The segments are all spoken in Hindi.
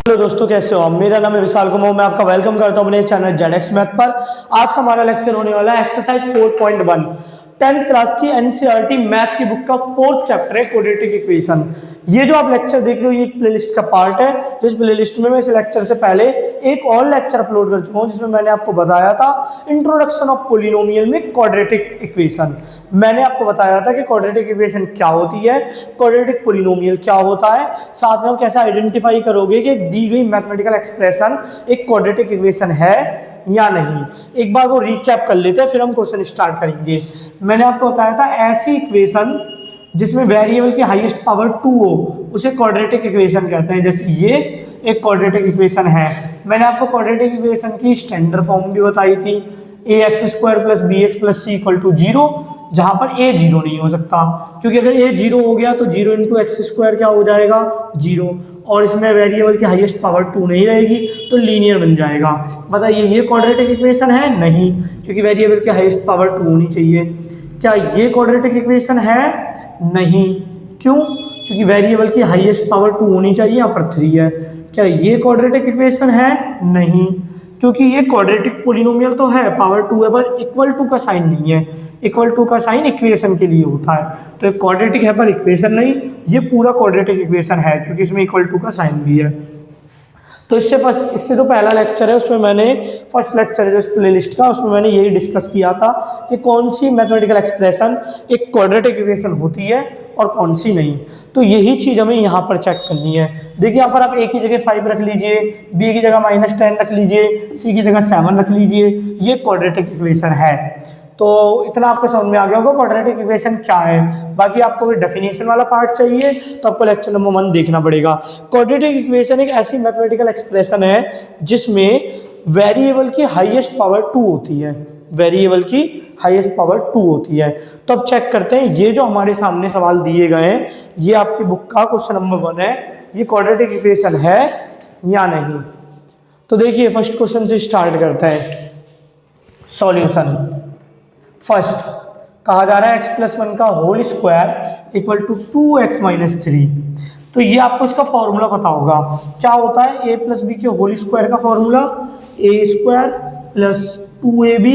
हेलो दोस्तों, कैसे हो? मेरा नाम है विशाल कुमार। मैं आपका वेलकम करता हूं अपने चैनल जेडेक्स मैथ पर। आज का हमारा लेक्चर होने वाला है एक्सरसाइज 4.1 10th क्लास की एनसीईआरटी मैथ की बुक का 4th चैप्टर है क्वाड्रेटिक इक्वेशन। ये जो आप लेक्चर देख रहे हो ये एक प्लेलिस्ट का पार्ट है। तो इस प्लेलिस्ट में मैं इस लेक्चर से पहले एक और लेक्चर अपलोड कर चुका हूं जिसमें मैंने आपको बताया था इंट्रोडक्शन ऑफ पॉलिनोमियल में क्वाड्रेटिक इक्वेशन। मैंने आपको बताया था कि क्वाड्रेटिक इक्वेशन क्या होती है, क्वाड्रेटिक पॉलिनोमियल क्या होता है, साथ में हम कैसे आइडेंटिफाई करोगे कि एक दी गई मैथमेटिकल एक्सप्रेशन एक क्वाड्रेटिक इक्वेशन है या नहीं। एक बार वो रिकैप कर लेते हैं फिर हम क्वेश्चन स्टार्ट करेंगे। मैंने आपको बताया था ऐसी इक्वेशन जिसमें वेरिएबल की हाईएस्ट पावर 2 हो उसे क्वाड्रेटिक इक्वेशन कहते हैं। जैसे ये एक क्वाड्रेटिक इक्वेशन है। मैंने आपको क्वाड्रेटिक इक्वेशन की स्टैंडर्ड फॉर्म भी बताई थी, ax² + bx + c = 0, जहां पर a 0 नहीं हो सकता, क्योंकि अगर a 0 हो गया तो 0 × x² क्या हो जाएगा 0, और इसमें वेरिएबल की हाईएस्ट पावर 2 नहीं रहेगी तो लीनियर बन जाएगा। बताइए ये क्वाड्रेटिक इक्वेशन है? नहीं, क्योंकि वेरिएबल की हाईएस्ट पावर 2 होनी चाहिए। क्या ये क्वाड्रेटिक इक्वेशन है? नहीं। क्यों? क्योंकि वेरिएबल की हाईएस्ट पावर 2 होनी चाहिए, यहाँ पर 3 है। क्या ये क्वाड्रेटिक इक्वेशन है? नहीं, क्योंकि ये क्वाड्रेटिक पॉलिनोमियल तो है, पावर 2 है, पर इक्वल टू का साइन नहीं है। इक्वल टू का साइन इक्वेशन के लिए होता है, तो एक क्वाड्रेटिक है पर इक्वेशन नहीं। ये पूरा क्वाड्रेटिक इक्वेशन है क्योंकि इसमें इक्वल टू का साइन भी है। तो इससे जो पहला लेक्चर है उसमें मैंने फर्स्ट लेक्चर है जो इस प्लेलिस्ट का, उसमें मैंने यही डिस्कस किया था कि कौन सी मैथमेटिकल एक्सप्रेशन एक क्वाड्रेटिक इक्वेशन होती है और कौन सी नहीं। तो यही चीज़ हमें यहाँ पर चेक करनी है। देखिए यहाँ पर आप a की जगह 5 रख लीजिए, b की जगह -10 रख लीजिए, c की जगह 7 रख लीजिए। ये क्वाड्रेटिक इक्वेशन है। तो इतना आपको समझ में आ गया होगा क्वाड्रेटिक इक्वेशन क्या है। बाकी आपको कोई डेफिनेशन वाला पार्ट चाहिए तो आपको लेक्चर नंबर 1 देखना पड़ेगा। क्वाड्रेटिक इक्वेशन एक ऐसी मैथमेटिकल एक्सप्रेशन है जिसमें वेरिएबल की हाईएस्ट पावर 2 होती है। वेरिएबल की हाईएस्ट पावर 2 होती है। तो अब चेक करते हैं ये जो हमारे सामने सवाल दिए गए हैं, ये आपकी बुक का क्वेश्चन नंबर 1 है। ये क्वाड्रेटिक इक्वेशन है या नहीं। तो देखिए फर्स्ट क्वेश्चन से स्टार्ट करते हैं। सॉल्यूशन फर्स्ट कहा जा रहा है x+1 का होल स्क्वायर = 2x - 3। तो ये आपको इसका फॉर्मूला पता होगा। क्या होता है? a + b के होल स्क्वायर का फॉर्मूला a² + 2ab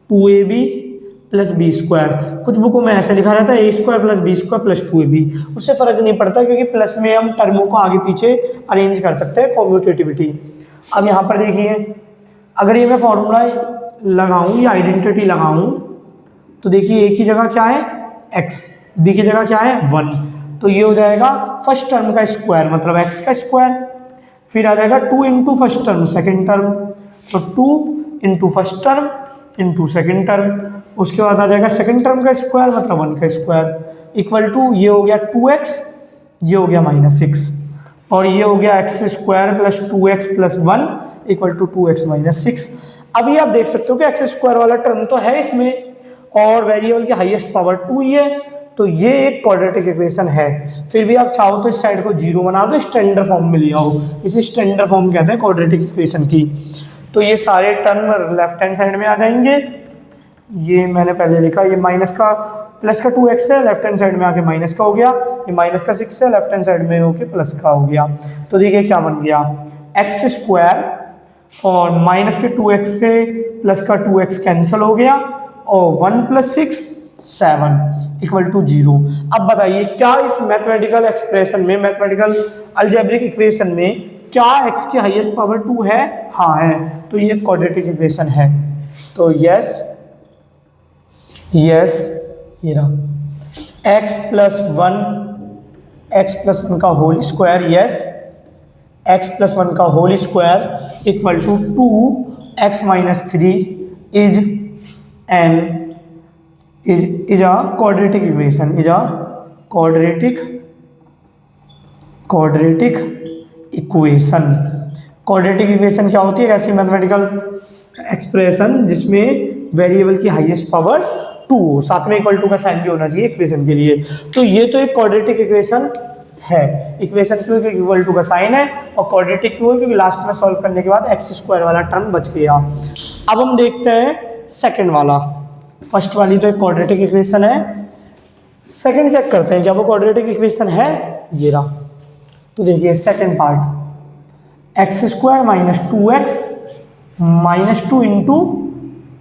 + b²। कुछ बुकों में ऐसे लिखा रहता है a² + b² + 2ab। उससे फर्क नहीं पड़ता क्योंकि प्लस में हम टर्मों को आगे पीछे अरेंज कर सकते हैं, कॉम्यूटेटिविटी। अब यहाँ पर देखिए अगर ये मैं फॉर्मूला लगाऊं या आइडेंटिटी लगाऊं तो देखिए a की जगह क्या है x, b की जगह क्या है 1। तो ये हो जाएगा फर्स्ट टर्म का स्क्वायर मतलब x का स्क्वायर, फिर आ जाएगा 2 × फर्स्ट टर्म सेकंड टर्म, तो 2 × फर्स्ट टर्म × सेकंड टर्म। उसके बाद आ जाएगा सेकंड टर्म का स्क्वायर मतलब 1 का स्क्वायर इक्वल टू ये हो गया 2x, ये हो गया -6, और ये हो गया x² + 2x + 1 = 2x - 6। अभी आप देख सकते हो कि x² वाला टर्म तो है इसमें और वेरिएबल की हाईएस्ट पावर 2 ही है, तो ये एक क्वाड्रेटिक इक्वेशन है। फिर भी आप चाहो तो इस साइड को 0 बना दो, स्टैंडर्ड फॉर्म में लिया हो, इसे स्टैंडर्ड फॉर्म कहते हैं क्वाड्रेटिक इक्वेशन की। तो ये सारे टर्म लेफ्ट हैंड साइड में आ जाएंगे। ये मैंने पहले लिखा, ये प्लस का 2x है, लेफ्ट हैंड साइड में आके माइनस का हो गया, ये -6 है, लेफ्ट हैंड साइड में होके प्लस का हो गया। तो देखिए क्या बन गया x² और माइनस के 2x से प्लस का 2x कैंसिल हो गया और 1 + 6 7 = 0। अब बताइए क्या इस मैथमेटिकल एक्सप्रेशन में, मैथमेटिकल अलजेब्रिक इक्वेशन में क्या x की हाईएस्ट पावर 2 है? हाँ है। तो ये क्वाड्रेटिक इक्वेशन है। तो यस ये रहा x+1 का होल स्क्वायर, यस x+1 का whole square = 2x - 3 is a quadratic equation, quadratic equation। Quadratic equation क्या होती है? ऐसी मैथमेटिकल एक्सप्रेशन जिसमें वेरिएबल की हाईएस्ट पावर 2 हो, साथ में इक्वल टू का साइन भी होना चाहिए इक्वेशन के लिए। तो ये तो एक क्वाड्रेटिक इक्वेशन है। इक्वेशन क्यों? क्योंकि इक्वल टू का साइन है, और क्वाड्रेटिक क्यों है? क्योंकि लास्ट में सॉल्व करने के बाद x² वाला टर्म बच गया। अब हम देखते हैं सेकंड वाला। फर्स्ट वाली तो एक क्वाड्रेटिक इक्वेशन है, सेकंड चेक करते हैं क्या वो क्वाड्रेटिक इक्वेशन है। ये रहा। तो देखिए second part, x square minus 2x minus 2 into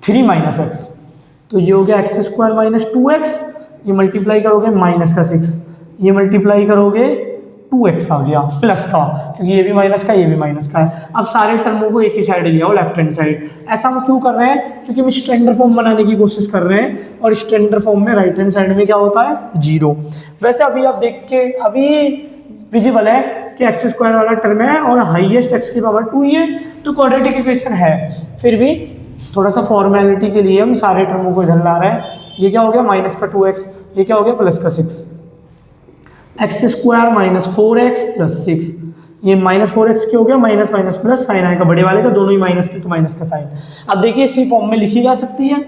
3 minus x. तो ये हो गया एक्स स्क्वायर माइनस 2x, ये मल्टीप्लाई करोगे माइनस का 6, ये मल्टीप्लाई करोगे 2x आ गया प्लस का, क्योंकि ये भी माइनस का ये भी माइनस का है। अब सारे टर्मों को एक ही साइड लिया हो, लेफ्ट हैंड साइड। ऐसा हम क्यों कर रहे हैं? क्योंकि हम स्टैंडर्ड फॉर्म बनाने की कोशिश कर रहे हैं, और स्टैंडर्ड फॉर्म में राइट हैंड साइड में क्या होता है? 0। वैसे अभी आप देख के अभी विजिबल है कि एक्स स्क्वायर वाला टर्म है और हाईएस्ट एक्स की पावर 2 ही है, तो क्वाड्रेटिक इक्वेशन है। फिर भी थोड़ा सा फॉर्मेलिटी के लिए हम सारे टर्मों को इधर ला रहे हैं। ये क्या हो गया? माइनस का 2x, ये क्या हो गया? प्लस का 6। X square minus 4x plus 6, ये माइनस 4x क्यों हो गया? माइनस माइनस प्लस साइन आएगा बड़े वाले का, दोनों ही माइनस की, तो माइनस का साइन। अब देखिए इसी फॉर्म में लिखी जा सकती है।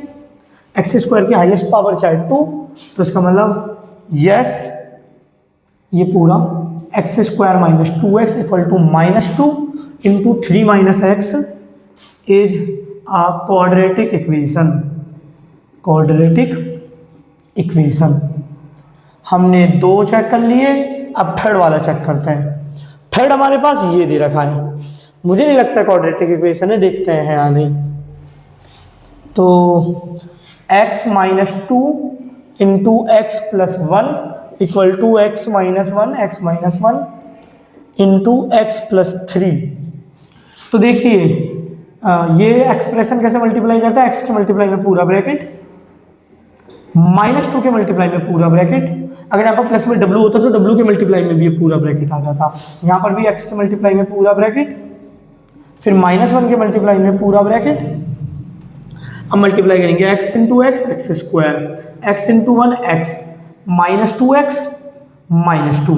एक्स स्क्वायर की हाईएस्ट पावर क्या है? 2, तो इसका मतलब यस ये पूरा x square minus 2x equal to minus 2 into 3 minus x is a quadratic equation। quadratic equation हमने 2 चेक कर लिए, अब थर्ड वाला चेक करते हैं। थर्ड हमारे पास ये दे रखा है, मुझे नहीं लगता quadratic equation है, देखते हैं या नहीं। तो x minus 2 into x plus 1 equal to x minus 1 into x plus 3। तो देखिए ये एक्सप्रेशन कैसे मल्टीप्लाई करता है? एक्स के मल्टीप्लाई में पूरा ब्रैकेट, माइनस 2 के मल्टीप्लाई में पूरा ब्रैकेट। अगर यहाँ पर प्लस में डब्ल्यू होता तो डब्ल्यू के मल्टीप्लाई में भी ये पूरा ब्रैकेट आ जाता। यहाँ पर भी एक्स के मल्टीप्लाई में पूरा ब्रैकेट, फिर माइनस 1 के मल्टीप्लाई में पूरा ब्रैकेट। अब मल्टीप्लाई करेंगे x into x, x square, x into 1 x, minus 2x minus 2।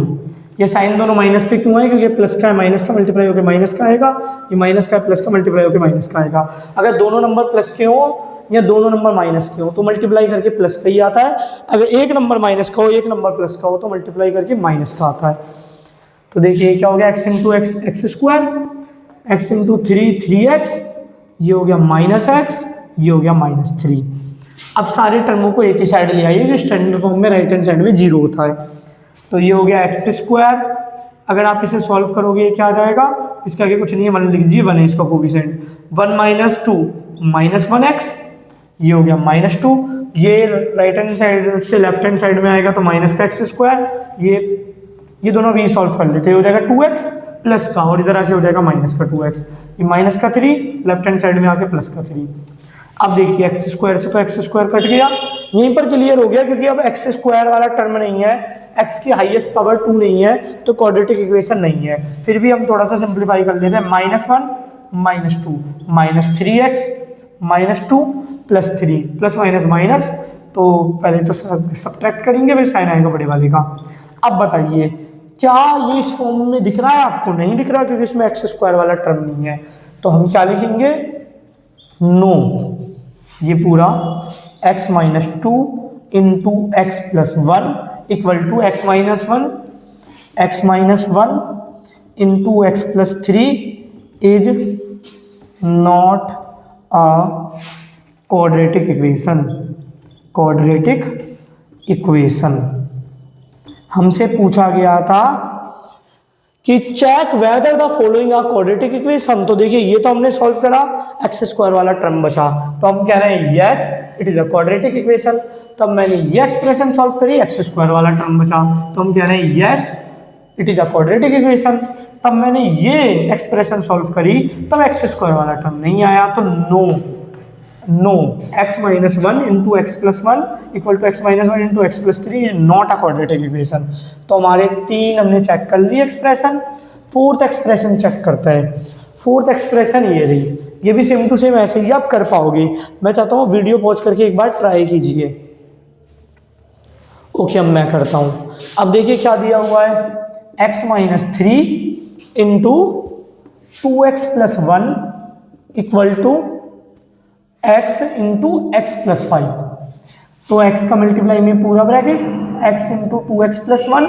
ये साइन दोनों माइनस के क्यों आए? क्योंकि प्लस का है माइनस का मल्टीप्लाई होकर माइनस का आएगा, ये माइनस का है प्लस का मल्टीप्लाई होकर माइनस का आएगा। अगर दोनों नंबर प्लस के हो या दोनों नंबर माइनस के हो तो मल्टीप्लाई करके प्लस का ही आता है। अगर एक नंबर माइनस का हो एक नंबर प्लस का हो तो मल्टीप्लाई करके माइनस का आता है। तो देखिए क्या हो गया? X into x x square, x into 3 ये हो गया माइनस एक्स, ये हो गया माइनस 3। अब सारे टर्मों को एक ही साइड ले आइए, स्टैंडर्ड फॉर्म में राइट हैंड साइड में 0 होता है। तो ये हो गया एक्स स्क्वायर। अगर आप इसे सॉल्व करोगे ये क्या आ जाएगा? इसका आगे कुछ नहीं है, 1 लिख दीजिए, 1 है इसका कोफिशिएंट। 1 माइनस 2 माइनस 1x, ये हो गया माइनस 2। ये राइट हैंड साइड से लेफ्ट हैंड साइड में आएगा तो माइनस का एक्स स्क्वायर, ये दोनों भी सॉल्व कर लेते हैं, हो जाएगा 2x प्लस का, और इधर आके हो जाएगा माइनस का 2x, ये माइनस का 3 लेफ्ट हैंड साइड में आके प्लस का 3। अब देखिए एक्स स्क्वायर से तो एक्स स्क्वायर कट गया, यहीं पर क्लियर हो गया, क्योंकि अब एक्स स्क्वायर वाला टर्म नहीं है, एक्स की हाईएस्ट पावर 2 नहीं है, तो क्वाड्रेटिक इक्वेशन नहीं है। फिर भी हम थोड़ा सा सिंप्लीफाई कर लेते हैं। -1 -2 -3x -2 +3 प्लस माइनस माइनस, तो पहले तो सब्ट्रैक्ट करेंगे फिर साइन आएगा बड़े वाले का। अब बताइए क्या ये इस फॉर्म में दिख रहा है? आपको नहीं दिख रहा क्योंकि इसमें एक्स स्क्वायर वाला टर्म नहीं है, तो हम क्या लिखेंगे? नो, ये पूरा x minus 2 into x plus 1 equal to x minus 1 into x plus 3 is not a quadratic equation. Quadratic equation हमसे पूछा गया था कि check whether the following are quadratic equation. तो देखिए ये तो हमने सॉल्व करा, एक्स स्क्वायर वाला टर्म बचा, तो हम कह रहे हैं yes it is a quadratic equation. तब मैंने ये एक्सप्रेशन सॉल्व करी, एक्स स्क्वायर वाला टर्म बचा, तो हम कह रहे हैं yes it is a quadratic equation. तब मैंने ये एक्सप्रेशन सॉल्व करी, तब एक्स स्क्वायर वाला टर्म नहीं आया, तो no x minus 1 into x plus 1 equal to x minus 1 into x plus 3 is not a quadratic equation. तो हमारे 3 हमने चेक कर ली एक्सप्रेशन। फोर्थ एक्सप्रेशन चेक करते हैं। फोर्थ एक्सप्रेशन ये रही, ये भी सेम टू सेम ऐसे ही आप कर पाओगे। मैं चाहता हूँ वीडियो पॉज करके एक बार ट्राई कीजिए। ओके, अब मैं करता हूँ। अब देखिए क्या दिया हुआ है, x minus 3 into 2x plus 1 equal to x into x plus 5। तो x का मल्टीप्लाई में पूरा bracket x into 2x plus 1,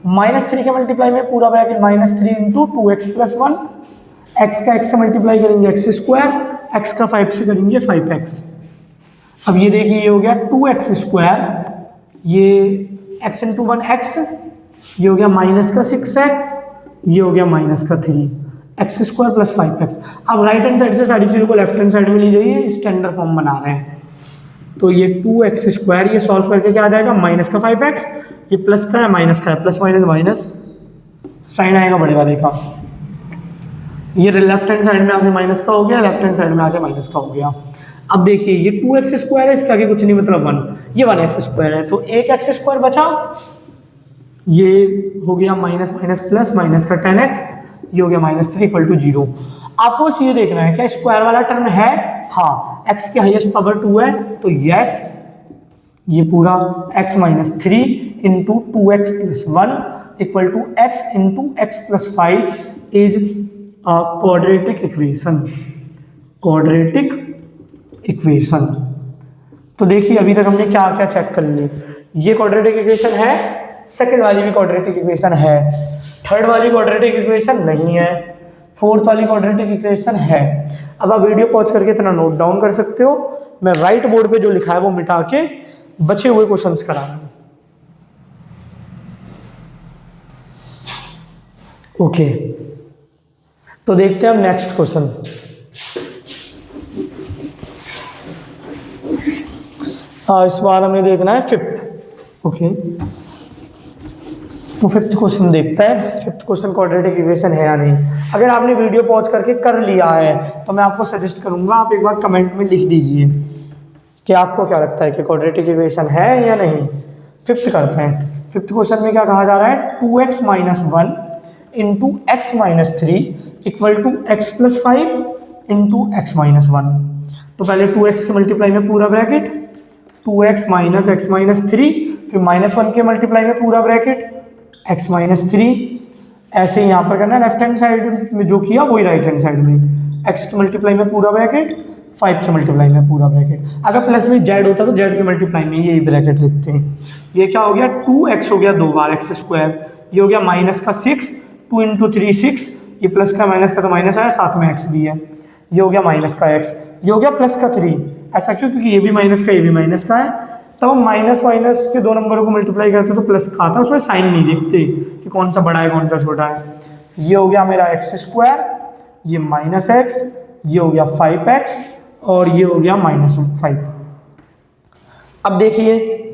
minus 3 के मल्टीप्लाई में पूरा bracket -3 into 2x plus 1, x का x से मल्टीप्लाई करेंगे एक्स स्क्वायर, x का 5 से करेंगे 5x। अब ये देखिए ये हो गया 2x स्क्वायर, ये x इंटू 1 x, ये हो गया माइनस का 6x, ये हो गया माइनस का 3, एक्स स्क्वायर प्लस 5x। अब राइट हैंड साइड से सारी चीज़ों को लेफ्ट हैंड साइड में ली जाइए, स्टैंडर्ड फॉर्म बना रहे हैं। तो ये 2x², ये सॉल्व करके क्या आ जाएगा, माइनस का 5x, ये प्लस का है माइनस का है, प्लस माइनस माइनस, साइन आएगा बड़े वाले का। ये लेफ्ट हैंड साइड में आके माइनस का हो गया, लेफ्ट हैंड साइड में आके माइनस का हो गया। अब देखिए ये 2x² है, इसके आगे कुछ नहीं मतलब 1, ये 1x² है, तो एक x² बचा, ये हो गया माइनस माइनस प्लस, माइनस का 10x, ये हो गया -3 = 0। आपको बस ये देखना है क्या स्क्वायर वाला टर्म है, हाँ, x की हाईएस्ट पावर 2 है तो यस, ये पूरा x - 3 × 2x + 1 = x × x + 5 is a quadratic equation. Quadratic equation. तो देखिए अभी तक हमने क्या क्या चेक कर ली, ये क्वाड्रेटिक इक्वेशन है, सेकंड वाली भी क्वाड्रेटिक इक्वेशन है, थर्ड वाली क्वाड्रेटिक इक्वेशन नहीं है, फोर्थ वाली क्वाड्रेटिक इक्वेशन है। अब आप वीडियो पॉज करके इतना नोट डाउन कर सकते हो, मैं राइट बोर्ड पे जो लिखा है वो मिटा के बचे हुए क्वेश्चंस करा रहा हूं। ओके, तो देखते हैं अब नेक्स्ट क्वेश्चन। इस बार हमें देखना है फिफ्थ। ओके, तो फिफ्थ क्वेश्चन देखते हैं। फिफ्थ क्वेश्चन क्वाड्रेटिक इक्वेशन है या नहीं। अगर आपने वीडियो पॉज करके कर लिया है तो मैं आपको सजेस्ट करूंगा आप एक बार कमेंट में लिख दीजिए कि आपको क्या लगता है कि क्वाड्रेटिक इक्वेशन है या नहीं। फिफ्थ करते हैं। फिफ्थ क्वेश्चन में क्या कहा जा रहा है, 2x - 1 × x - 3 = x + 5 × x - 1। तो पहले 2x के मल्टीप्लाई में पूरा ब्रैकेट, 2x - x - 3, फिर -1 के मल्टीप्लाई में पूरा ब्रैकेट, x - 3, ऐसे ही यहाँ पर करना है लेफ्ट हैंड साइड में जो किया वही राइट हैंड साइड में, x के मल्टीप्लाई में पूरा ब्रैकेट, 5 के मल्टीप्लाई में पूरा ब्रैकेट। अगर प्लस में z होता तो z के मल्टीप्लाई में यही ब्रैकेट लिखते हैं। ये क्या हो गया, 2x हो गया 2 बार x², ये हो गया -6, 2 × 3 6, ये प्लस का माइनस का तो माइनस आया, साथ में x भी है, ये हो गया -x, ये हो गया +3। ऐसा क्यों, क्योंकि ये भी माइनस का ये भी माइनस का है। तब हम माइनस माइनस के दो नंबरों को मल्टीप्लाई करते तो प्लस का आता, उसमें साइन नहीं देखते कि कौन सा बड़ा है कौन सा छोटा है। ये हो गया मेरा x², ये -x, ये हो गया 5x और ये हो गया -5। अब देखिए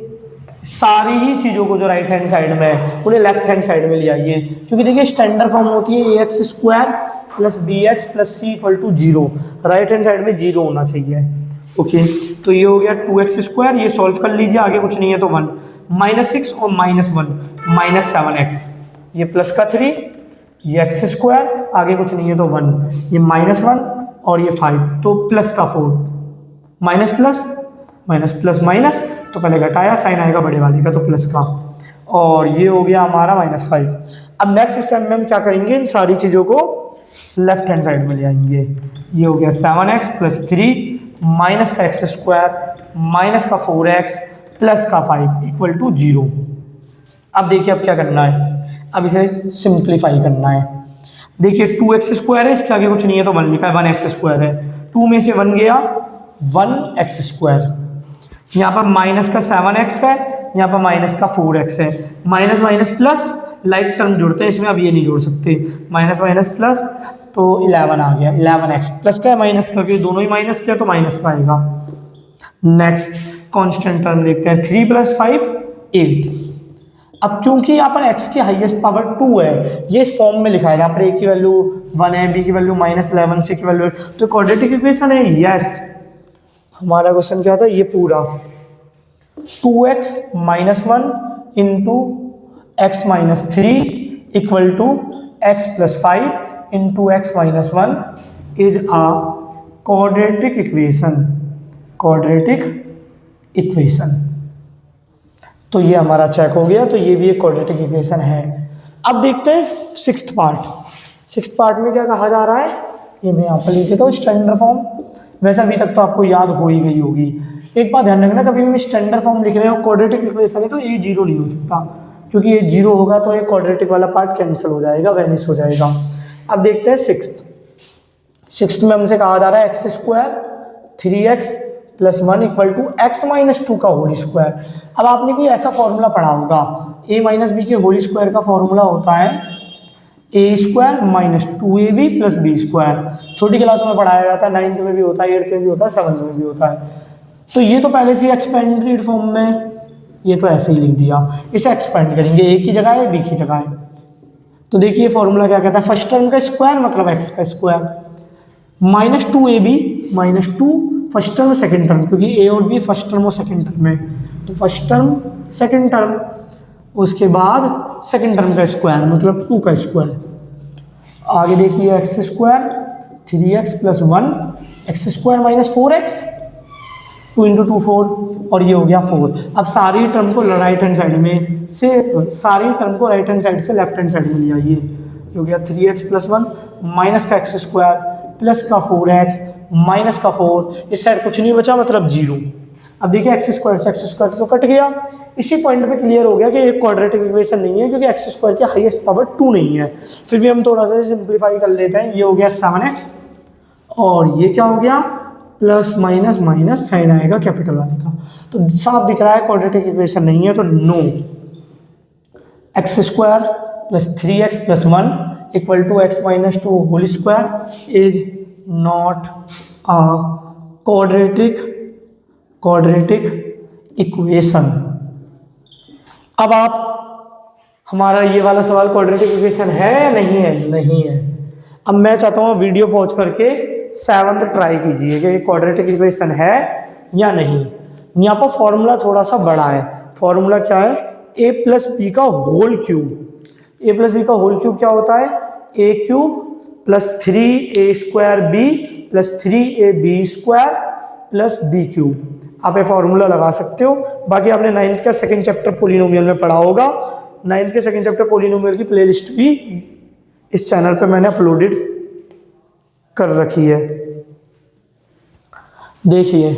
सारी ही चीज़ों को जो राइट हैंड साइड में है उन्हें लेफ्ट हैंड साइड में ले आइए, क्योंकि देखिए स्टैंडर्ड फॉर्म होती है ax² + bx + c = 0। Right hand side में 0 होना चाहिए। ओके, तो ये हो गया 2x², ये सॉल्व कर लीजिए, आगे कुछ नहीं है तो 1, -6 और -1 -7x, ये प्लस का 3, ये x², आगे कुछ नहीं है तो 1, ये -1 और ये 5, तो प्लस का 4, minus plus minus plus minus, तो पहले घटाया, साइन आएगा बड़े वाले का तो प्लस का, और ये हो गया हमारा -5। अब नेक्स्ट स्टेप में हम क्या करेंगे, इन सारी चीज़ों को लेफ्ट हैंड साइड में ले आएंगे। ये हो गया 7x + 3 माइनस का x² माइनस का 4x प्लस का 5 = 0। अब देखिए अब क्या करना है, अब इसे सिंप्लीफाई करना है। देखिए 2x² है, इसके आगे कुछ नहीं है तो 1 लिखा है, 1x² है, 2 में से 1 गया, 1x²। यहाँ पर माइनस का 7x है, यहाँ पर माइनस का 4x है, minus minus plus like term जोड़ते हैं इसमें, अब ये नहीं जोड़ सकते, माइनस माइनस प्लस तो 11 आ गया, 11x प्लस का है माइनस का, क्योंकि दोनों ही माइनस किया तो माइनस का आएगा। नेक्स्ट कांस्टेंट टर्म देखते हैं, 3 + 5 8। अब क्योंकि यहाँ पर x की हाईएस्ट पावर 2 है, ये इस फॉर्म में लिखा है, यहाँ पर a की वैल्यू 1 है, b की वैल्यू -11, c की वैल्यू 8, तो क्वाड्रेटिक इक्वेशन है। यस, हमारा क्वेश्चन क्या था, ये पूरा 2x - 1 × x - 3 = x + 5 × x - 1 is a quadratic equation. Quadratic equation, तो ये हमारा चेक हो गया, तो ये भी एक क्वाड्रेटिक इक्वेशन है। अब देखते हैं सिक्स्थ पार्ट। सिक्स्थ पार्ट में क्या कहा जा रहा है, ये मैं यहाँ पर लिख देता हूँ, स्टैंडर्ड फॉर्म। वैसे अभी तक तो आपको याद हो ही गई होगी। एक बात ध्यान रखना, कभी भी स्टैंडर्ड फॉर्म लिख रहे हो क्वाड्रेटिक इक्वेशन है तो ये 0 नहीं हो सकता, क्योंकि ये 0 होगा तो ये क्वाड्रेटिक वाला पार्ट कैंसिल हो जाएगा, वैनिश हो जाएगा। अब देखते हैं सिक्स्थ में हमसे कहा जा रहा है x² 3x + 1 = x - 2 का होल स्क्वायर। अब आपने कोई ऐसा फॉर्मूला पढ़ा होगा, a - b के होल स्क्वायर का फॉर्मूला होता है A square minus 2ab plus B square. छोटी क्लासों में पढ़ाया जाता है, 9th में भी होता है, 8th में भी होता है, 7th में भी होता है। तो ये तो पहले से एक्सपेंडेड फॉर्म में, ये तो ऐसे ही लिख दिया। इसे एक्सपेंड करेंगे, ए की जगह है बी की जगह है। तो देखिए फॉर्मूला क्या कहता है, फर्स्ट टर्म का स्क्वायर मतलब एक्स का square minus 2ab minus 2 first term second term, क्योंकि ए और बी फर्स्ट टर्म और सेकंड टर्म में, तो फर्स्ट टर्म सेकंड टर्म, उसके बाद सेकंड टर्म का स्क्वायर मतलब 2 का स्क्वायर। आगे देखिए x square 3x plus 1 x square minus 4x 2 into 2 4 और ये हो गया 4। अब सारी टर्म को राइट हैंड साइड में से, सारी टर्म को राइट हैंड साइड से लेफ्ट हैंड साइड में ले आइए। ये हो गया 3x प्लस 1 माइनस का एक्स स्क्वायर प्लस का 4x माइनस का 4, इस साइड कुछ नहीं बचा मतलब 0। अब देखिए एक्स स्क्वायर से एक्स स्क्वायर तो कट गया। इसी पॉइंट पे क्लियर हो गया कि एक क्वाड्रेटिक इक्वेशन नहीं है, क्योंकि एक्स स्क्वायर की हाईएस्ट पावर 2 नहीं है। फिर भी हम थोड़ा सा सिंप्लीफाई कर लेते हैं। ये हो गया 7x और ये क्या हो गया प्लस माइनस माइनस साइन आएगा कैपिटल वाले का, तो साफ दिख रहा है क्वाड्रेटिक इक्वेशन नहीं है, तो no. X square plus 3x plus 1 equal to x minus 2 whole square is not a quadratic equation. अब आप, हमारा ये वाला सवाल क्वाड्रेटिक इक्वेशन है या नहीं है? नहीं है। अब मैं चाहता हूँ वीडियो पॉज करके 7th ट्राई कीजिए कि क्वाड्रेटिक इक्वेशन है या नहीं। यहाँ पर फॉर्मूला थोड़ा सा बड़ा है। फॉर्मूला क्या है, a प्लस बी का whole cube. a plus b का होल क्यूब क्या होता है, a cube plus 3a square b plus 3ab square plus b cube. आप ये फॉर्मूला लगा सकते हो। बाकी आपने 9th का सेकंड चैप्टर पोलिनोमियल में पढ़ा होगा। 9th के सेकंड चैप्टर पोलिनोमियल की प्लेलिस्ट भी इस चैनल पे मैंने अपलोडेड कर रखी है, देखिए।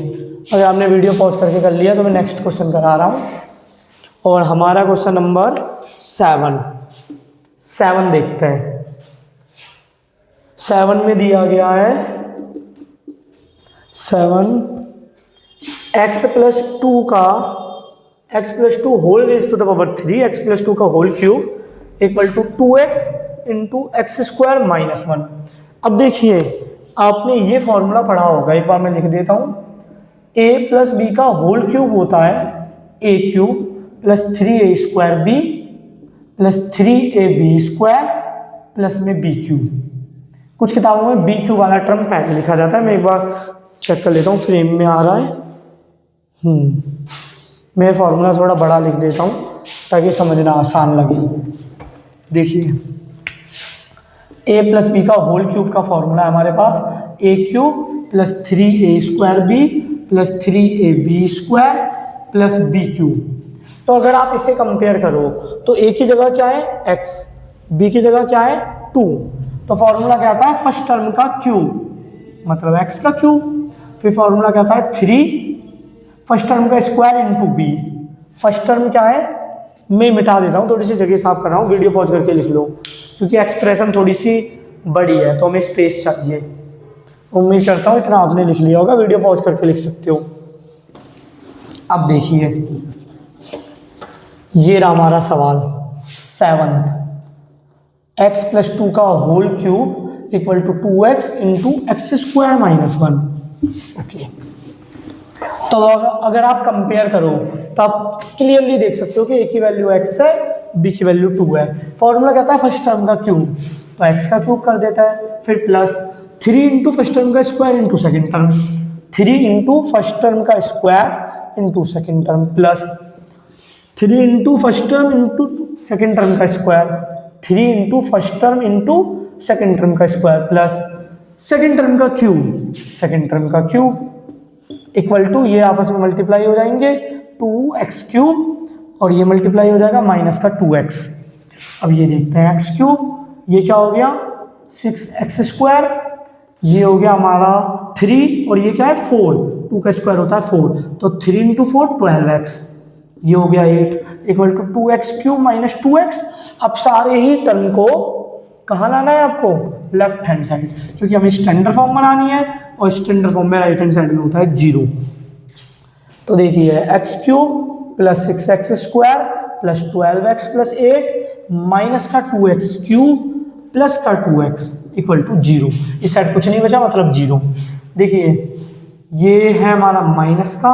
अगर आपने वीडियो पॉज करके कर लिया तो मैं नेक्स्ट क्वेश्चन करा रहा हूँ, और हमारा क्वेश्चन नंबर 7 देखते हैं। 7 में दिया गया है 7 x प्लस 2 का x plus 2 whole raise to the power 3 x plus 2 का whole cube equal to 2x into x square minus 1। अब देखिए आपने ये फॉर्मूला पढ़ा होगा, एक बार मैं लिख देता हूँ। a प्लस बी का होल क्यूब होता है a cube plus 3a square b plus 3ab square plus में b क्यूब। कुछ किताबों में b क्यूब वाला टर्म पहले लिखा जाता है, मैं एक बार चेक कर लेता हूँ फ्रेम में आ रहा है। मैं फॉर्मूला थोड़ा बड़ा लिख देता हूँ ताकि समझना आसान लगे। देखिए a प्लस बी का होल क्यूब का फॉर्मूला है हमारे पास, a cube plus 3a square b plus 3ab square plus b cube. तो अगर आप इसे कंपेयर करो तो a की जगह क्या है x, b की जगह क्या है 2, तो फॉर्मूला क्या आता है फर्स्ट टर्म का क्यूब मतलब x का क्यूब। फिर फॉर्मूला क्या आता है 3 फर्स्ट टर्म का square into b. First term क्या है, मैं मिटा देता हूँ, थोड़ी सी जगह साफ कर रहा हूँ, वीडियो पॉज करके लिख लो, क्योंकि एक्सप्रेशन थोड़ी सी बड़ी है तो हमें स्पेस चाहिए। उम्मीद करता हूँ इतना आपने लिख लिया होगा, वीडियो पॉज करके लिख सकते हो। अब देखिए ये रहा हमारा सवाल 7th, x प्लस 2 का whole cube equal to 2x into x square minus 1। Okay, तो अगर आप कंपेयर करो तो आप क्लियरली देख सकते हो कि a की वैल्यू x है, b की वैल्यू 2 है। फॉर्मूला कहता है फर्स्ट टर्म का क्यूब, तो x का क्यूब कर देता है। फिर प्लस 3 इंटू फर्स्ट टर्म का square into second term, 3 into first term का square into second term plus 3 into first term into second term का square, 3 into first term into second term का स्क्वायर प्लस सेकेंड टर्म का क्यूब, सेकेंड टर्म का क्यूब इक्वल टू, ये आपस में मल्टीप्लाई हो जाएंगे 2x क्यूब और ये मल्टीप्लाई हो जाएगा माइनस का 2x। अब ये देखते हैं x क्यूब, ये क्या हो गया 6x स्क्वायर, ये हो गया हमारा 3 और ये क्या है 4, 2 का स्क्वायर होता है 4, तो 3 इंटू 4 12x, ये हो गया 8 equal to 2x cube minus 2x। अब सारे ही टर्म को कहाँ लाना है आपको, लेफ्ट हैंड साइड, क्योंकि हमें स्टैंडर्ड फॉर्म बनानी है और स्टैंडर्ड फॉर्म में राइट हैंड साइड में होता है 0। तो देखिए x cube plus 6x square plus 12x plus 8 minus का 2x क्यूब प्लस का 2x इक्वल टू 0। इस साइड कुछ नहीं बचा, मतलब 0। देखिए ये है हमारा माइनस का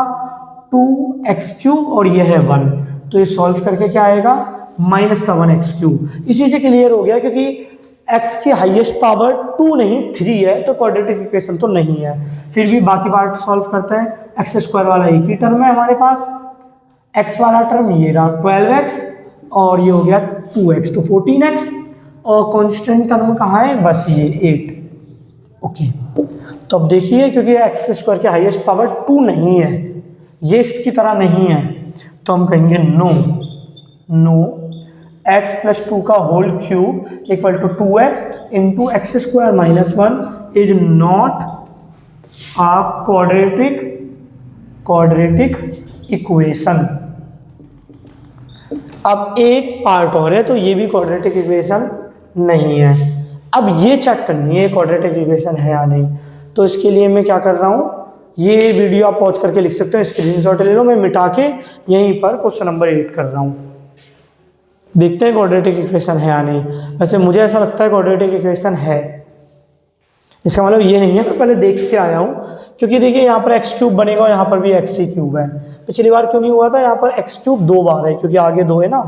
2x³ और ये है 1, तो ये सॉल्व करके क्या आएगा, माइनस का 1x³। इसी से क्लियर हो गया, क्योंकि x की हाईएस्ट पावर 2 नहीं 3 है, तो क्वाड्रेटिक इक्वेशन तो नहीं है। फिर भी बाकी पार्ट सॉल्व करते हैं। x² वाला एक ही टर्म है हमारे पास, x वाला टर्म ये रहा 12x और ये हो गया 2x, तो 14x, और कांस्टेंट टर्म कहाँ है, बस ये 8। ओके, तो अब देखिए क्योंकि x² की हाईएस्ट पावर 2 नहीं है, ये इसकी तरह नहीं है, तो हम कहेंगे नो x + 2 का whole cube equal to 2x into x² - 1 is not a quadratic equation. अब एक पार्ट और है, तो ये भी क्वाड्रेटिक इक्वेशन नहीं है। अब ये चेक करनी है क्वाड्रेटिक इक्वेशन है या नहीं, तो इसके लिए मैं क्या कर रहा हूँ, ये वीडियो आप पॉज करके लिख सकते हो, स्क्रीनशॉट ले लो, मैं मिटा के यहीं पर क्वेश्चन नंबर 8 कर रहा हूँ। देखते हैं क्वाड्रेटिक इक्वेशन है या नहीं। वैसे मुझे ऐसा लगता है क्वाड्रेटिक इक्वेशन है, इसका मतलब ये नहीं है, मैं पहले देख के आया हूँ, क्योंकि देखिए यहाँ पर x³ बनेगा और यहाँ पर भी x³ है। पिछली बार क्यों नहीं हुआ था, यहाँ पर x³ 2 बार है, क्योंकि आगे 2 है ना।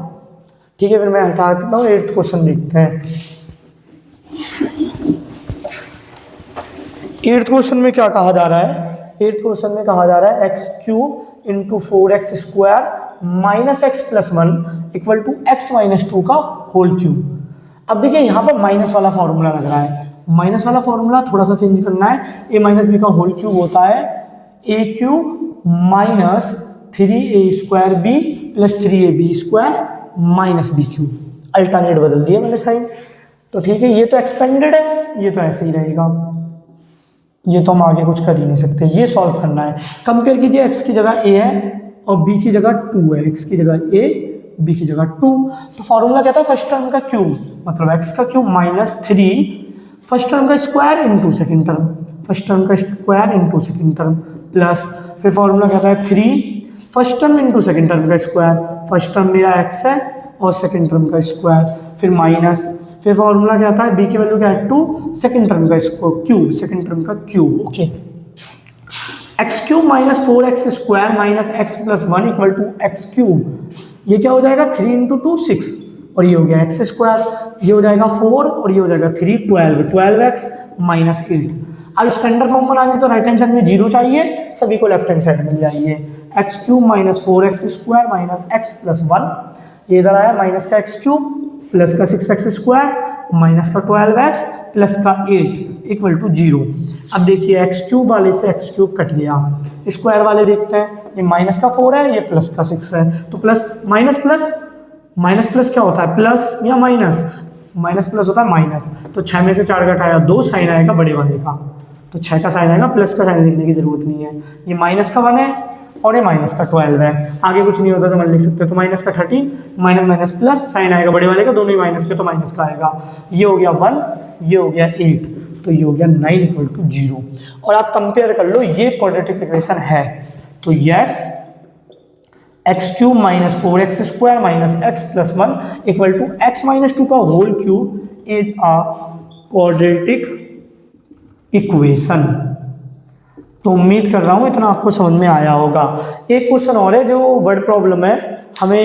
ठीक है, फिर मैं हटा देता हूँ, 8th क्वेश्चन देखते हैं। 8th क्वेश्चन में क्या कहा जा रहा है, 8th क्वेश्चन में कहा जा रहा है x³ into 4x² minus x + 1 equal to x - 2 का होल क्यूब। अब देखिए यहाँ पर माइनस वाला फॉर्मूला लग रहा है, माइनस वाला फॉर्मूला थोड़ा सा चेंज करना है। a - b का होल क्यूब होता है a³ - 3a² b + 3ab² - b³। Alternate बदल दिया मैंने साइन, तो ठीक है, ये तो एक्सपेंडेड है, ये तो ऐसे ही रहेगा, ये तो हम आगे कुछ कर ही नहीं सकते। ये सॉल्व करना है। कंपेयर कीजिए, x की जगह a है और b की जगह 2 है, x की जगह a, b की जगह 2। तो फॉर्मूला कहता है फर्स्ट टर्म का क्यूब, मतलब x का क्यूब -3 फर्स्ट टर्म का square into second term, first term का square into second term, plus फिर फॉर्मूला कहता है 3 first term into second term का स्क्वायर, फर्स्ट टर्म मेरा x है और सेकेंड टर्म का स्क्वायर, फिर माइनस, फिर फॉर्मूला कहता है b की वैल्यू क्या है 2 सेकेंड टर्म का क्यूब, सेकेंड टर्म का cube. Okay, x³ - 4x² - x + 1 equal to x³, ये क्या हो जाएगा 3 × 2 6, और ये हो गया x², ये हो जाएगा 4 और ये हो जाएगा 3 12x - 8। अब स्टैंडर्ड फॉर्म बनाएंगे तो राइट हैंड साइड में 0 चाहिए, सभी को लेफ्ट हैंड साइड में ले आइए। x³ - 4x² - x + 1, ये इधर आया माइनस का x³ प्लस का 6x² माइनस का 12x प्लस का 8 इक्वल टू 0। अब देखिए x³ वाले से x³ कट गया, स्क्वायर वाले देखते हैं, ये माइनस का 4 है, ये प्लस का 6 है, तो प्लस माइनस प्लस क्या होता है, प्लस या माइनस, माइनस प्लस होता है माइनस, तो 6 में से 4 घटाया 2, साइन आएगा बड़े वाले का, तो 6 का साइन आएगा, प्लस का साइन लिखने की जरूरत नहीं है। ये माइनस का 1 है और ये माइनस का 12 है, आगे कुछ नहीं होता तो मैं लिख सकते हो, तो माइनस का 13 माइनस माइनस प्लस, साइन आएगा बड़े वाले का, दोनों ही माइनस के, तो माइनस का आएगा। ये हो गया 1, ये हो गया 8, तो ये हो गया 9 इक्वल टू 0। और आप कंपेयर कर लो, ये क्वाड्रेटिक इक्वेशन है, तो yes x³ - 4x² - x + 1 equal to x - 2 का whole cube is a quadratic equation. तो उम्मीद कर रहा हूँ इतना आपको समझ में आया होगा। एक क्वेश्चन और है जो वर्ड प्रॉब्लम है, हमें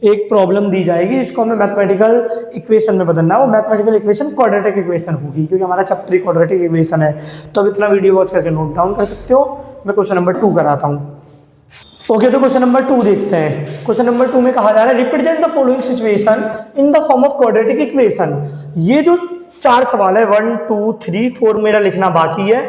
एक प्रॉब्लम दी जाएगी, इसको हमें मैथमेटिकल इक्वेशन में बदलना है, वो मैथमेटिकल इक्वेशन क्वाड्रेटिक इक्वेशन होगी, क्योंकि हमारा चैप्टर क्वाड्रेटिक इक्वेशन है। तो अब इतना वीडियो वॉच करके नोट डाउन कर सकते हो। मैं क्वेश्चन नंबर 2 कराता हूँ। ओके, तो क्वेश्चन नंबर 2 देखते हैं। क्वेश्चन नंबर 2 में कहा जा रहा है represent the following situation in the form of quadratic equation. ये जो 4 सवाल है 1 2 3 4 मेरा लिखना बाकी है,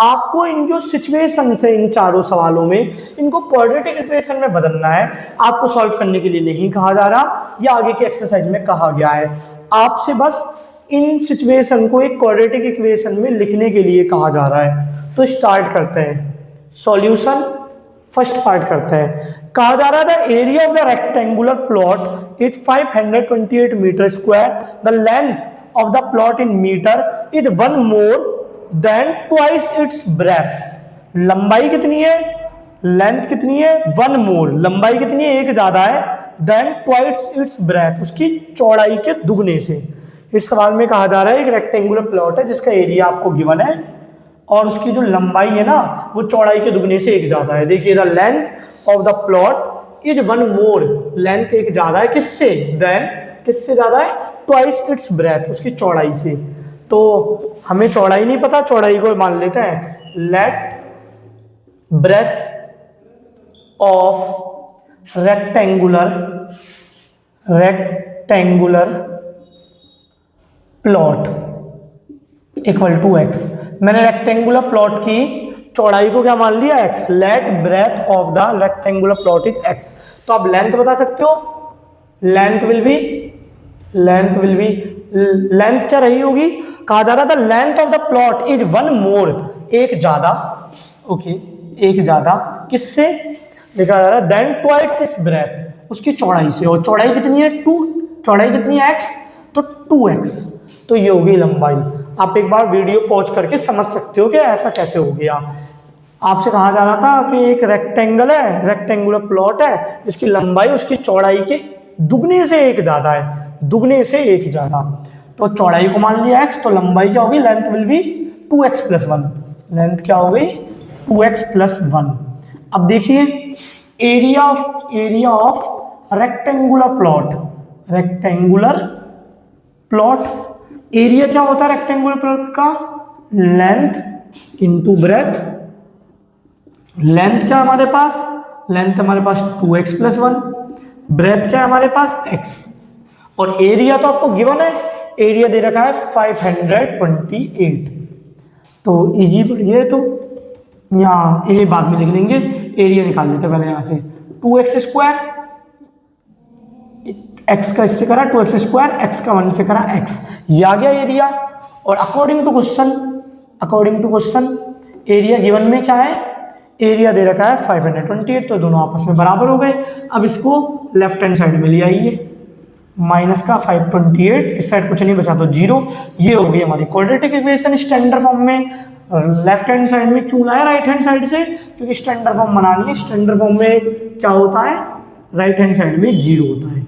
आपको इन जो सिचुएशन है इन चारों सवालों में इनको क्वाड्रेटिक इक्वेशन में बदलना है। आपको सॉल्व करने के लिए नहीं कहा जा रहा, या आगे की एक्सरसाइज में कहा गया है, आपसे बस इन सिचुएशन को एक क्वाड्रेटिक इक्वेशन में लिखने के लिए कहा जा रहा है। तो स्टार्ट करते हैं सॉल्यूशन। फर्स्ट पार्ट करते हैं। कहा जा रहा था area of the rectangular plot is 528 metre square, the length of the plot in metre is 1 more than twice its breadth. लंबाई कितनी है, लेंथ कितनी है 1 मोर, लंबाई कितनी है 1 ज्यादा है, देन ट्वाइस इट्स ब्रेथ, उसकी चौड़ाई के दुगने से। इस सवाल में कहा जा रहा है एक रेक्टेंगुलर प्लॉट है जिसका एरिया आपको गिवन है और उसकी जो लंबाई है ना वो चौड़ाई के दुगने से एक ज्यादा है। देखिए the length of the plot is one more, length एक ज्यादा है किससे, देन किससे ज्यादा है, ट्वाइस इट्स ब्रेथ, उसकी चौड़ाई से। तो हमें चौड़ाई नहीं पता, चौड़ाई को मान लेते हैं x. Let breadth of rectangular plot equal to x. मैंने रेक्टेंगुलर प्लॉट की चौड़ाई को क्या मान लिया, x. Let breadth of the rectangular plot is x. तो आप लेंथ बता सकते हो, लेंथ विल बी लेंथ क्या रही होगी, कहा जा रहा था length of the plot is one more, एक ज्यादा, ओके एक ज्यादा किससे, लिखा जा रहा है देन ट्वाइस इट्स ब्रेथ, उसकी चौड़ाई से। और चौड़ाई कितनी है, 2, चौड़ाई कितनी है एक्स, तो 2x। तो ये होगी लंबाई। आप एक बार वीडियो पॉज करके समझ सकते हो कि ऐसा कैसे हो गया। आपसे कहा जा रहा था कि एक रेक्टेंगल है, रेक्टेंगुलर प्लॉट है जिसकी लंबाई उसकी चौड़ाई के दुगने से एक ज्यादा है, दुगने से एक ज्यादा। तो चौड़ाई को मान लिया x, तो लंबाई क्या होगी, length will be 2x + 1, length क्या हो गई 2x + 1। अब देखिए area of rectangular plot, area क्या होता है रेक्टेंगुलर प्लॉट का, लेंथ इंटू ब्रेथ। लेंथ क्या हमारे पास, लेंथ हमारे पास 2x + 1, ब्रेथ क्या है हमारे पास x, और एरिया तो आपको गिवन है, एरिया दे रखा है 528। तो इजी ये तो यहाँ ये बाद में लिख लेंगे, एरिया निकाल लेते पहले यहाँ से। 2x², x का इससे करा 2x², x का 1 से करा x, ये आ गया एरिया। और according to question area given में क्या है, एरिया दे रखा है 528, तो दोनों आपस में बराबर हो गए। अब इसको लेफ्ट हैंड साइड में ले आइए, माइनस का 528, इस साइड कुछ नहीं बचा तो 0। ये हो गई हमारी क्वाड्रेटिक इक्वेशन स्टैंडर्ड फॉर्म में। लेफ्ट हैंड साइड में क्यों लाया राइट हैंड साइड से, क्योंकि स्टैंडर्ड फॉर्म बनानी है। स्टैंडर्ड फॉर्म में क्या होता है, राइट हैंड साइड में 0 होता है।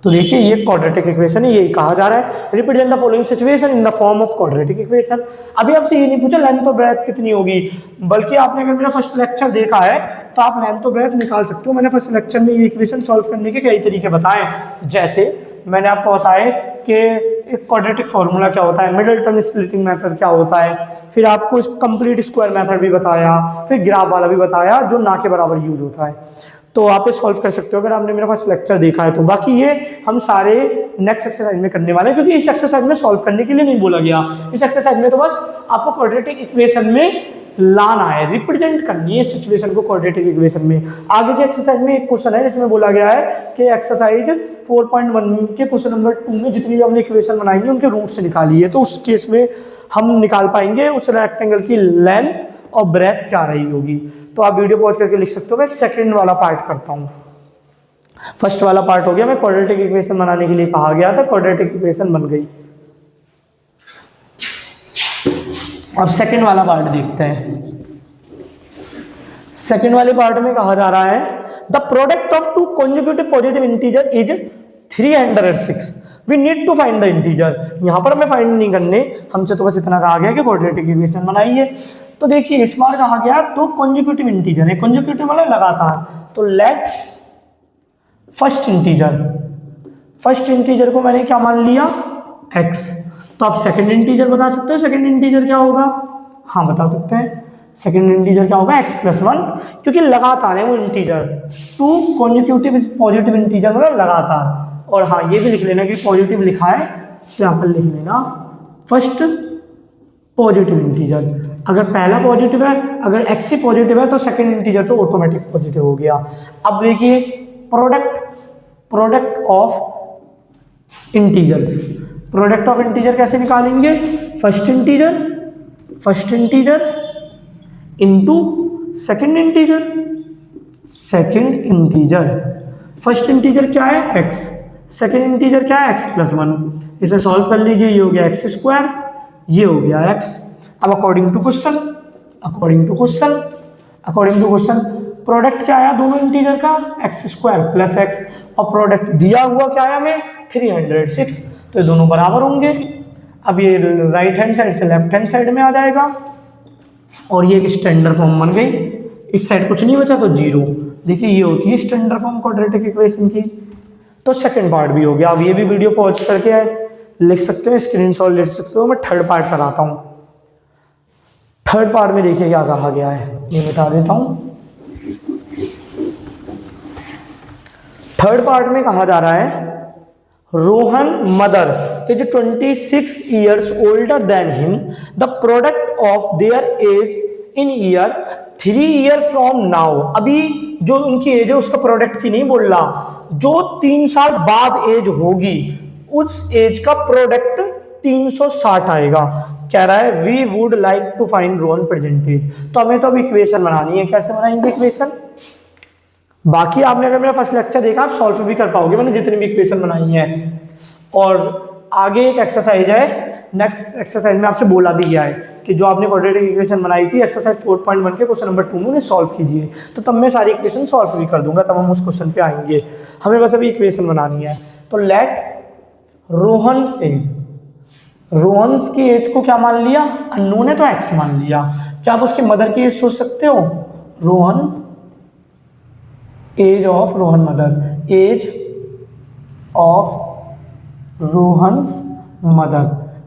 तो देखिए ये क्वाड्रेटिक इक्वेशन है, यही कहा जा रहा है represent the following situation in the form of quadratic equation. अभी आपसे ये नहीं पूछा लेंथ और ब्रेथ कितनी होगी, बल्कि आपने अगर मेरा फर्स्ट लेक्चर देखा है तो आप लेंथ और ब्रेथ निकाल सकते हो। मैंने फर्स्ट लेक्चर में ये इक्वेशन सॉल्व करने के कई तरीके बताए, जैसे मैंने आपको बताया कि एक क्वाड्रेटिक फॉर्मूला क्या होता है, मिडिल टर्म स्प्लिटिंग मेथड क्या होता है, फिर आपको कंप्लीट स्क्वायर मेथड भी बताया, फिर ग्राफ वाला भी बताया जो ना के बराबर यूज होता है। तो आप ये सॉल्व कर सकते हो अगर आपने मेरा फर्स्ट लेक्चर देखा है तो। बाकी ये हम सारे नेक्स्ट एक्सरसाइज में करने वाले हैं, क्योंकि इस एक्सरसाइज में सॉल्व करने के लिए नहीं बोला गया। इस एक्सरसाइज में तो बस आपको क्वाड्रेटिक इक्वेशन में लाना है, रिप्रेजेंट करनी है सिचुएशन को क्वाड्रेटिक इक्वेशन में। आगे के एक्सरसाइज में एक क्वेश्चन है जिसमें बोला गया है कि एक्सरसाइज 4.1 के क्वेश्चन नंबर 2 में जितनी भी हमने इक्वेशन बनाई है उनके रूट से निकाली है, तो उस केस में हम निकाल पाएंगे उस रेक्टेंगल की लेंथ और ब्रेथ क्या रही होगी। तो आप वीडियो पॉज करके लिख सकते हो। मैं सेकंड वाला पार्ट करता हूँ, फर्स्ट वाला पार्ट हो गया, मैं क्वाड्रेटिक इक्वेशन बनाने के लिए कहा गया था, क्वाड्रेटिक इक्वेशन बन गई। अब सेकंड वाला पार्ट देखते हैं। सेकंड वाले पार्ट में कहा जा रहा है the product of two conjugative positive integer is 306, we need to find the integer. यहां पर हमें फाइंड नहीं करने, हमसे तो बस इतना कहा गया कि क्वाड्रेटिक इक्वेशन बनाइए। तो देखिए इस बार कहा गया तो कॉन्जुगेटिव इंटीजर है, कॉन्जुगेटिव मतलब लगातार। तो लेट फर्स्ट इंटीजर को मैंने क्या मान लिया, x। तो आप सेकंड इंटीजर बता सकते हो, सेकंड इंटीजर क्या होगा, हाँ बता सकते हैं। सेकंड इंटीजर क्या होगा, x + 1, क्योंकि लगातार है वो integer. Two conjugative positive integer मतलब लगातार। और हाँ ये भी लिख लेना कि पॉजिटिव लिखा है तो यहाँ पर लिख लेना फर्स्ट पॉजिटिव इंटीजर। अगर पहला पॉजिटिव है, अगर x से पॉजिटिव है तो सेकंड इंटीजर तो ऑटोमेटिक पॉजिटिव हो गया। अब देखिए product of integers, product of integer कैसे निकालेंगे, first integer into second integer. First integer क्या है x, सेकंड इंटीजर क्या है x + 1। इसे सॉल्व कर लीजिए, ये हो गया x², ये हो गया x। अब अकॉर्डिंग टू क्वेश्चन प्रोडक्ट क्या आया दोनों इंटीजर का, x² + x, और प्रोडक्ट दिया हुआ क्या है हमें 306। तो ये दोनों बराबर होंगे। अब ये राइट हैंड साइड से लेफ्ट हैंड साइड में आ जाएगा और ये एक स्टैंडर्ड फॉर्म बन गई। इस साइड कुछ नहीं बचा तो 0। देखिए ये होती है स्टैंडर्ड फॉर्म क्वाड्रेटिक इक्वेशन की। तो सेकंड पार्ट भी हो गया। अब ये भी वीडियो पॉज करके लिख सकते हो, स्क्रीनशॉट ले सकते हो। मैं थर्ड पार्ट कराता हूँ। थर्ड पार्ट में देखिए क्या कहा गया है, ये मिटा देता हूँ। थर्ड पार्ट में कहा जा रहा है Rohan mother is 26 years older than him. The product of their age in year 3 year from now. अभी जो उनकी एज है उसका प्रोडक्ट की नहीं बोल रहा, जो 3 साल बाद एज होगी उस एज का प्रोडक्ट 360 आएगा। कह रहा है we would like to find Rohan present age. तो हमें तो अब इक्वेशन बनानी है। कैसे बनाएंगे इक्वेशन? बाकी आपने अगर मेरा फर्स्ट लेक्चर देखा आप सॉल्व भी कर पाओगे, मैंने जितनी भी इक्वेशन बनाई है। और आगे एक एक्सरसाइज है, नेक्स्ट एक्सरसाइज में आपसे बोला भी गया है कि जो आपने क्वाड्रेटिक इक्वेशन बनाई थी एक्सरसाइज 4.1 के क्वेश्चन नंबर 2 में उन्हें सॉल्व कीजिए। तो तब मैं सारी इक्वेशन सॉल्व भी कर दूंगा, तब हम उस क्वेश्चन पे आएंगे। हमें बस अभी इक्वेशन बनानी है। तो लेट रोहन्स एज, रोहन्स की एज को क्या मान लिया? अननोन है तो एक्स मान लिया। क्या आप उसकी मदर की एज सोच सकते हो? Rohan's age of Rohan mother, age of Rohan's mother.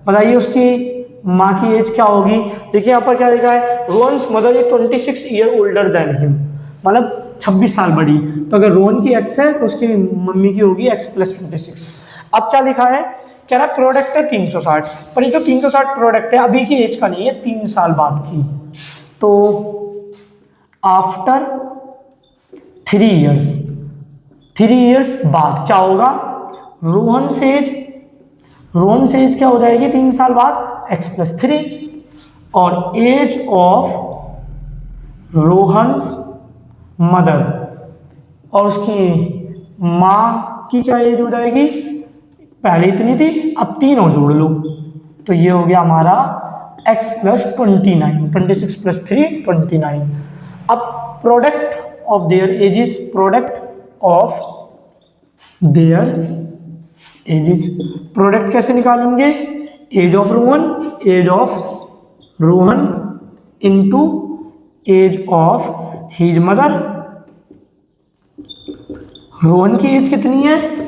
बताइए उसकी माँ की एज क्या होगी? देखिए यहाँ पर क्या लिखा है, Rohan's mother is 26 year older than him, मतलब 26 साल बड़ी। तो अगर रोहन की एक्स है तो उसकी मम्मी की होगी x + 26। अब क्या लिखा है, कह रहा प्रोडक्ट है 360, पर ये जो 360 प्रोडक्ट है अभी की एज का नहीं है, 3 साल बाद की। तो आफ्टर 3 years, 3 years बाद क्या होगा? रोहन से एज क्या हो जाएगी 3 साल बाद? x + 3। और एज ऑफ रोहन्स मदर, और उसकी माँ की क्या एज हो जाएगी? पहले इतनी थी, अब 3 और जोड़ लो तो ये हो गया हमारा x + 29, 26 + 3 29। अब product of their ages, product of their ages, product कैसे निकालेंगे? Age of Rohan into age of his mother. Rohan की एज कितनी है?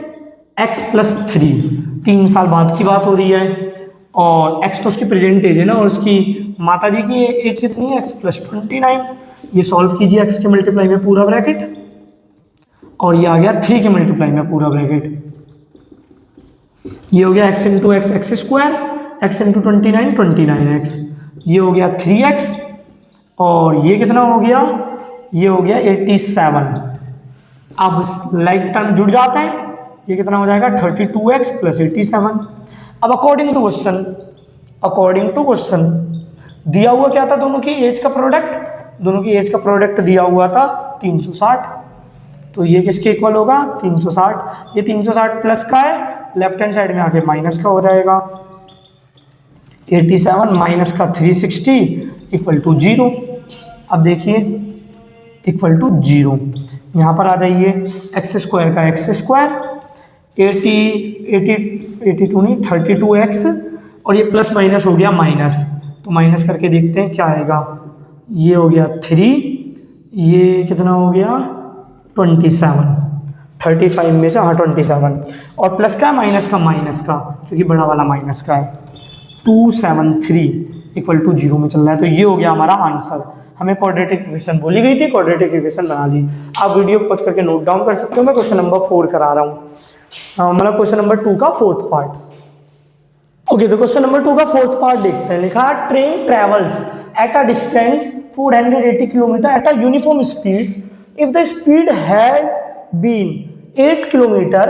x + 3, 3 साल बाद की बात हो रही है, और x तो उसकी प्रेजेंट एज है ना, और उसकी माता जी की एज कितनी है? x + 29। ये सॉल्व कीजिए, x के मल्टीप्लाई में पूरा ब्रैकेट, और ये आ गया 3 के मल्टीप्लाई में पूरा ब्रैकेट। ये हो गया x × x x², x × 29 29x, ये हो गया 3x, और ये कितना हो गया? ये हो गया 87। अब लाइक टर्म जुड़ जाते हैं, ये कितना हो जाएगा? 32x + 87। अब अकॉर्डिंग टू क्वेश्चन दिया हुआ क्या था? दोनों की एज का प्रोडक्ट, दोनों की एज का प्रोडक्ट दिया हुआ था 360। तो ये किसके इक्वल होगा? 360। ये 360 प्लस का है, लेफ्ट हैंड साइड में आके माइनस का हो जाएगा। 87 माइनस का 360 = 0। अब देखिए =0, यहाँ पर आ जाइए, x² का x², 82 नहीं 32x, और ये प्लस माइनस हो गया माइनस, तो माइनस करके देखते हैं क्या आएगा। ये हो गया 3, ये कितना हो गया? 27, 35 में से 27, और प्लस का माइनस का, क्योंकि बड़ा वाला माइनस का है। 273 = 0 में चल रहा है। तो ये हो गया हमारा आंसर। हमें क्वाड्रेटिक इक्वेशन बोली गई थी, क्वाड्रेटिक इक्वेशन बना ली। आप वीडियो पॉज करके नोट डाउन कर सकते हो। मैं क्वेश्चन नंबर 4 करा रहा हूँ, मतलब क्वेश्चन नंबर 2 का 4th पार्ट। ओके, तो क्वेश्चन नंबर 2 का 4th पार्ट देखते हैं। लिखा train travels at a distance 480 kilometre at a uniform speed if the speed had been 8 kilometer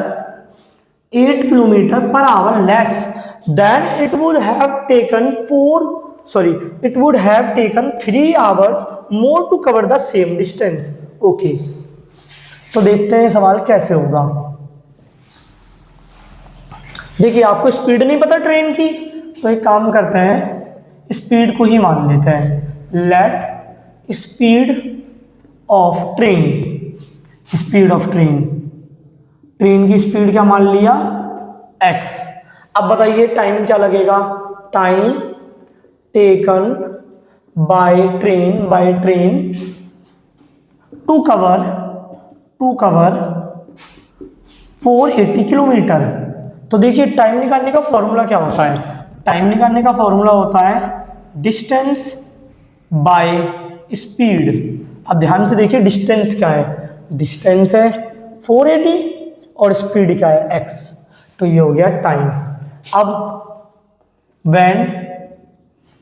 per hour less, then it would have taken 3 hours more to cover the same distance. Okay, तो देखते हैं सवाल कैसे होगा। देखिए आपको स्पीड नहीं पता ट्रेन की, तो एक काम करते हैं, स्पीड को ही मान लेते हैं। Let speed of train, train की स्पीड क्या मान लिया? x। अब बताइए टाइम क्या लगेगा, time taken by train to cover 480 kilometre. तो देखिए टाइम निकालने का फॉर्मूला क्या होता है, टाइम निकालने का फॉर्मूला होता है डिस्टेंस बाय स्पीड। अब ध्यान से देखिए डिस्टेंस क्या है, डिस्टेंस है 480 और स्पीड क्या है x, तो ये हो गया टाइम। अब when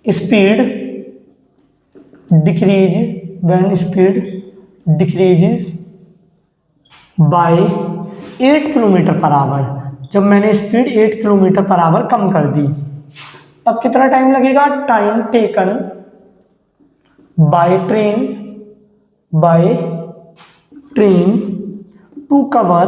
speed decreases by 8 kilometre per hour, जब मैंने स्पीड 8 किलोमीटर पर आवर कम कर दी तब कितना टाइम लगेगा, time taken by train to cover,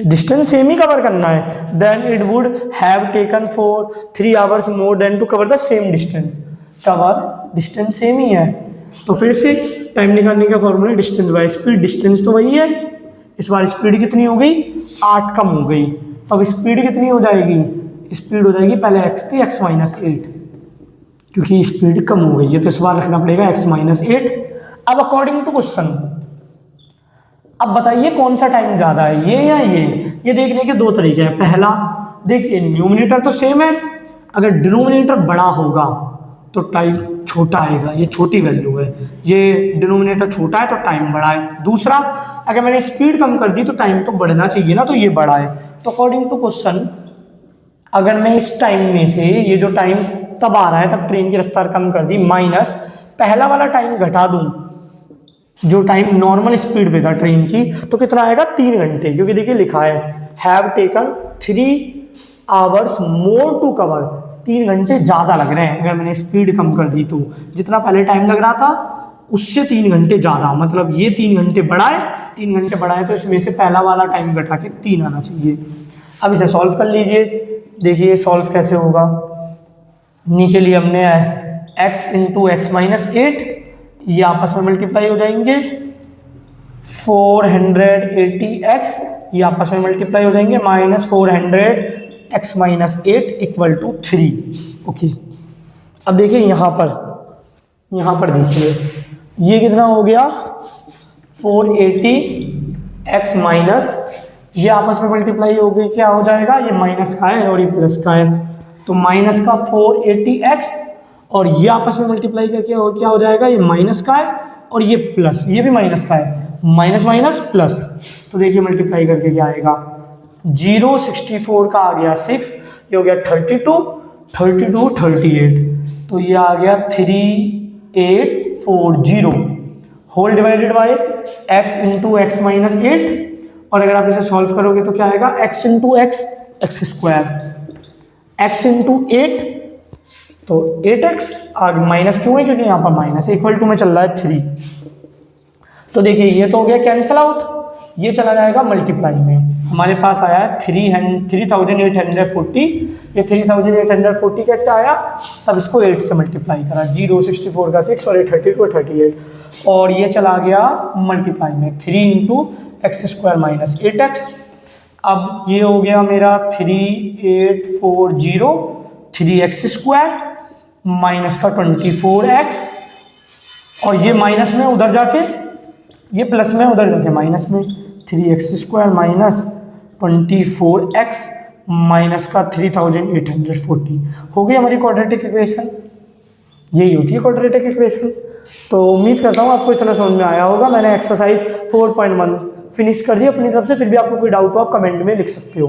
distance same ही कवर करना है, then it would have taken for 3 hours more than to cover the same distance. Cover distance same ही है, तो फिर से टाइम निकालने का formula distance by speed, distance तो वही है, इस बार स्पीड कितनी हो गई 8 कम हो गई, अब स्पीड कितनी हो जाएगी, स्पीड हो जाएगी पहले x थी x माइनस 8, क्योंकि स्पीड कम हो गई है तो इस बार रखना पड़ेगा x माइनस 8। अब अकॉर्डिंग टू क्वेश्चन, अब बताइए कौन सा टाइम ज़्यादा है, ये या ये देखने के दो तरीके हैं। पहला देखिए न्यूमरेटर तो सेम है, अगर डिनोमिनेटर बड़ा होगा तो टाइम छोटा आएगा, ये छोटी वैल्यू है, ये डिनोमिनेटर छोटा है तो टाइम बड़ा है। दूसरा अगर मैंने स्पीड कम कर दी तो टाइम तो बढ़ना चाहिए ना, तो ये बड़ा है। तो अकॉर्डिंग टू क्वेश्चन अगर मैं इस टाइम में से ये जो टाइम तब आ रहा है तब ट्रेन की रफ्तार कम कर दी माइनस पहला वाला टाइम घटा दूं जो टाइम नॉर्मल स्पीड पे था ट्रेन की, तो कितना आएगा 3 घंटे, क्योंकि देखिए लिखा है have taken 3 hours more to cover, 3 घंटे ज़्यादा लग रहे हैं अगर मैंने स्पीड कम कर दी तो, जितना पहले टाइम लग रहा था उससे 3 घंटे ज़्यादा, मतलब ये 3 घंटे बढ़ा है, 3 घंटे बढ़ा है तो इसमें से पहला वाला टाइम घटा के 3 आना चाहिए। अब इसे सॉल्व कर लीजिए, देखिए सॉल्व कैसे होगा, नीचे लिए हमने x इंटू एक्स माइनस 8, ये आपस में मल्टीप्लाई हो जाएंगे 480x, ये आपस में मल्टीप्लाई हो जाएंगे minus 400x minus 8 equal to 3। Okay, अब देखिए यहाँ पर देखिए ये कितना हो गया 480x माइनस, ये आपस में मल्टीप्लाई हो गई, क्या हो जाएगा, ये माइनस का है और ये प्लस का है, तो माइनस का 480x और ये आपस में मल्टीप्लाई करके और क्या हो जाएगा, ये माइनस का है और ये प्लस, ये भी माइनस का है, माइनस माइनस प्लस, तो देखिए मल्टीप्लाई करके क्या आएगा 064 का आ गया 6, ये हो गया 32 38, तो ये आ गया 3840 whole divided by x into x minus 8, और अगर आप इसे सॉल्व करोगे तो क्या आएगा x into x x square, x into 8 तो 8x आगे माइनस क्यों है, क्योंकि यहाँ पर माइनस इक्वल टू में चल रहा है 3, तो देखिए ये तो हो गया कैंसिल आउट, ये चला जाएगा मल्टीप्लाई में, हमारे पास आया है 3840, ये 3840 कैसे आया, तब इसको 8 से मल्टीप्लाई करा, 064 का 6 और 32 38, और ये चला गया मल्टीप्लाई में 3 into x square minus 8x, अब ये हो गया मेरा 3840 3x स्क्वायर माइनस का 24x, और ये माइनस में उधर जाके ये प्लस में उधर जाके माइनस में 3x square minus 24x minus का 3840 हो गई हमारी क्वाड्रेटिक इक्वेशन, यही होती है क्वाड्रेटिक इक्वेशन। तो उम्मीद करता हूँ आपको इतना समझ में आया होगा, मैंने एक्सरसाइज 4.1 फिनिश कर दी अपनी तरफ से, फिर भी आपको कोई डाउट हो आप कमेंट में लिख सकते हो।